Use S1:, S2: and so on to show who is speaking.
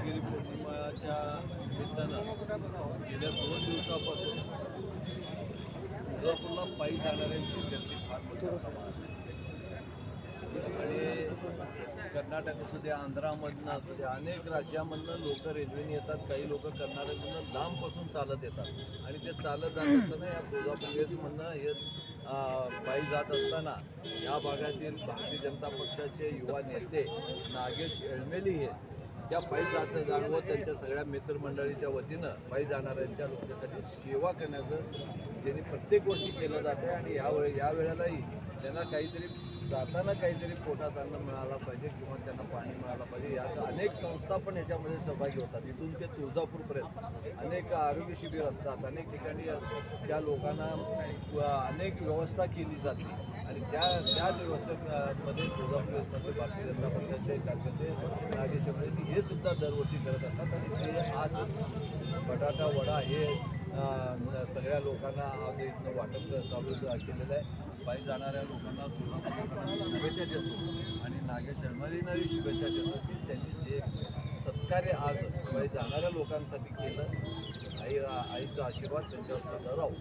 S1: भाऊगिरी पौर्णिमाच्या निमित्तानं गेल्या 2 दिवसापासून तुळजापूरला पायी जाणाऱ्यांची गर्दी फार मोठ्या प्रमाणात आहे. आणि कर्नाटक असू द्या, आंध्रामधनं असू द्या, अनेक राज्यामधनं लोक रेल्वेने येतात. काही लोक कर्नाटकमधनं लांबपासून चालत येतात आणि ते चालत जात असताना या तुळजापूर वेसमधनं हे पायी जात असताना या भागातील भारतीय जनता पक्षाचे युवा नेते नागेश एळमेली हे त्या पायी जाणवत त्यांच्या सगळ्या मित्रमंडळीच्या वतीनं पायी जाणाऱ्यांच्या लोकांसाठी सेवा करण्याचं ज्यांनी प्रत्येक वर्षी केलं जातं आहे. आणि या वेळेलाही त्यांना काहीतरी जाताना काहीतरी पोटात अन्न मिळालं पाहिजे किंवा त्यांना पाणी मिळालं पाहिजे. यात अनेक संस्था पण याच्यामध्ये सहभागी होतात. इथून ते तुळजापूरपर्यंत अनेक आरोग्य शिबिर असतात. अनेक ठिकाणी त्या लोकांना अनेक व्यवस्था केली जाते आणि त्याच व्यवस्थेमध्ये तुळजापूरमध्ये भारतीय जनता पक्षाचे कार्यकर्ते नागेश एळमेली हे सुद्धा दरवर्षी करत असतात. आणि ते आज बटाटा वडा हे सगळ्या लोकांना आज इथनं वाटप चालू केलेलं आहे. पायी जाणाऱ्या लोकांना शुभेच्छा देतो आणि नागेश एळमेलींनाही शुभेच्छा देतो की त्यांनी जे सत्कार्य आज पायी जाणाऱ्या लोकांसाठी केलं, आईचा आशीर्वाद त्यांच्यावर सदा राहू.